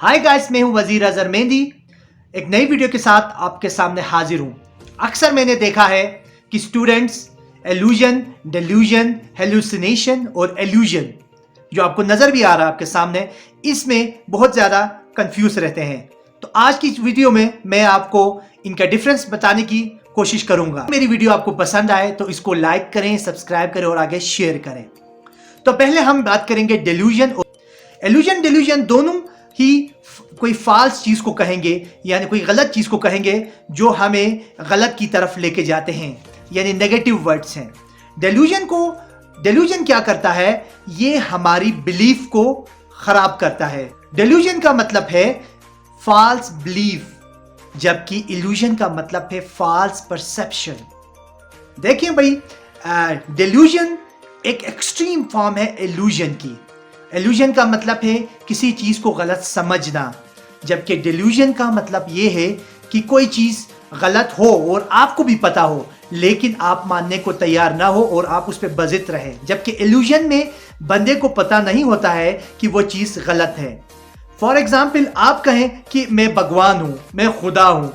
Hi guys, मैं हूं वजीर अजहर मेहंदी। एक नई वीडियो के साथ आपके सामने हाजिर हूं। अक्सर मैंने देखा है कि स्टूडेंट्स एलूजन, डेल्यूजन, हेलुसिनेशन और एल्यूजन जो आपको नजर भी आ रहा है आपके सामने, इसमें बहुत ज्यादा कंफ्यूज रहते हैं। तो आज की इस वीडियो में मैं आपको इनका डिफरेंस बताने की कोशिश करूंगा। मेरी वीडियो आपको पसंद आए तो इसको लाइक करें, सब्सक्राइब करें और आगे शेयर करें। तो पहले हम बात करेंगे डेल्यूजन और एल्यूजन। डेल्यूजन दोनों ही कोई फाल्स चीज को कहेंगे, यानी कोई गलत चीज को कहेंगे जो हमें गलत की तरफ लेके जाते हैं, यानी नेगेटिव वर्ड्स हैं। डेल्यूजन क्या करता है? ये हमारी बिलीफ को खराब करता है। डेल्यूजन का मतलब है फॉल्स बिलीफ, जबकि इल्यूजन का मतलब है फॉल्स परसेप्शन। देखिए भाई, डेल्यूजन एक एक्सट्रीम फॉर्म है इल्यूजन की। इल्यूजन का मतलब है किसी चीज को गलत समझना, जबकि डेल्यूजन का मतलब यह है कि कोई चीज गलत हो और आपको भी पता हो, लेकिन आप मानने को तैयार ना हो और आप उस पर बजित रहे। जबकि इल्यूजन में बंदे को पता नहीं होता है कि वो चीज गलत है। फॉर एग्जाम्पल, आप कहें कि मैं भगवान हूं, मैं खुदा हूं,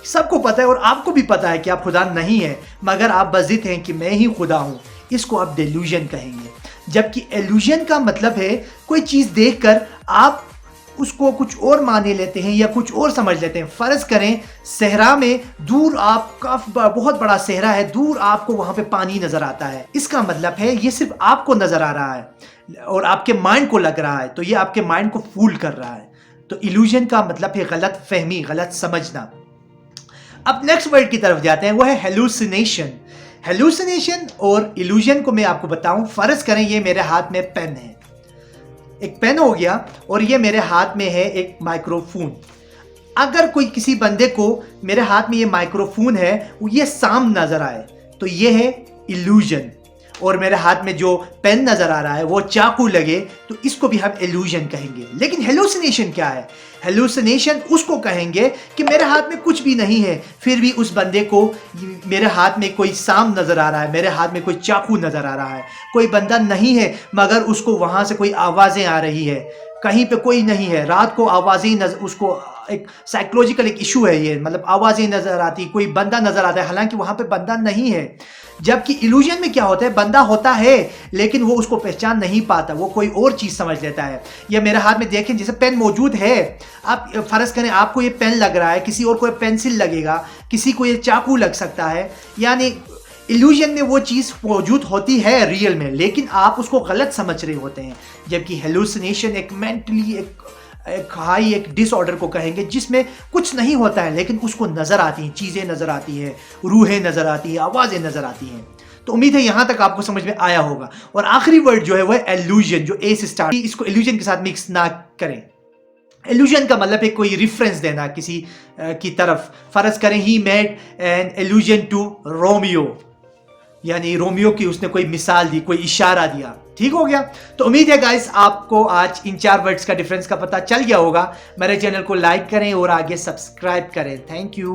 सबको पता है और आपको भी पता है कि आप खुदा नहीं है, मगर आप बजित हैं कि मैं ही खुदा हूं। इसको आप डेल्यूजन कहेंगे। जबकि एल्यूजन का मतलब है कोई चीज देखकर आप उसको कुछ और माने लेते हैं या कुछ और समझ लेते हैं। फर्ज करें, सहरा में दूर आपका बहुत बड़ा सहरा है, दूर आपको वहां पे पानी नजर आता है। इसका मतलब है ये सिर्फ आपको नजर आ रहा है और आपके माइंड को लग रहा है, तो ये आपके माइंड को फूल कर रहा है। तो इल्यूजन का मतलब है गलत फहमी, गलत समझना। अब नेक्स्ट वर्ड की तरफ जाते हैं, वो है हेलुसिनेशन। हेलुसिनेशन और इल्यूजन को मैं आपको बताऊं। फर्ज करें ये मेरे हाथ में पेन है, एक पेन हो गया, और ये मेरे हाथ में है एक माइक्रोफोन। अगर कोई किसी बंदे को मेरे हाथ में ये माइक्रोफोन है, ये साम नजर आए, तो ये है इल्यूजन। और मेरे हाथ में जो पेन नजर आ रहा है वो चाकू लगे, तो इसको भी हम इल्यूजन कहेंगे। लेकिन हेलुसिनेशन क्या है? हेलुसिनेशन उसको कहेंगे कि मेरे हाथ में कुछ भी नहीं है, फिर भी उस बंदे को मेरे हाथ में कोई साम नजर आ रहा है, मेरे हाथ में कोई चाकू नजर आ रहा है। कोई बंदा नहीं है, मगर उसको वहां से कोई आवाजें आ रही है। कहीं पे कोई नहीं है, रात को आवाजें उसको एक साइकोलॉजिकल एक इशू है ये, मतलब आवाजें नजर आती, कोई बंदा नजर आता है, हालांकि वहां पे बंदा नहीं है। जबकि इल्यूजन में क्या होता है, बंदा होता है लेकिन वो उसको पहचान नहीं पाता, वो कोई और चीज समझ लेता है। या मेरे हाथ में देखें, जैसे पेन मौजूद है, आप फर्ज करें आपको ये पेन लग रहा है, किसी और को ये पेंसिल लगेगा, किसी को ये चाकू लग सकता है। यानी इल्यूजन में वो चीज मौजूद होती है रियल में, लेकिन आप उसको गलत समझ रहे होते हैं। जबकि हेलुसिनेशन एक मेंटली एक डिसऑर्डर को कहेंगे, जिसमें कुछ नहीं होता है लेकिन उसको नजर आती हैं, चीजें नजर आती है, रूहें नजर आती है, आवाजें नजर आती हैं। तो उम्मीद है यहां तक आपको समझ में आया होगा। और आखिरी वर्ड जो है वो है एल्यूजन, जो ए से स्टार्ट। इसको इल्यूजन के साथ मिक्स ना करें। एल्यूजन का मतलब है कोई रिफरेंस देना किसी की तरफ। फर्ज करें, he made an allusion to Romeo, यानी रोमियो की उसने कोई मिसाल दी, कोई इशारा दिया। ठीक हो गया। तो उम्मीद है गाइस आपको आज इन 4 वर्ड्स का डिफरेंस का पता चल गया होगा। मेरे चैनल को लाइक करें और आगे सब्सक्राइब करें। Thank you.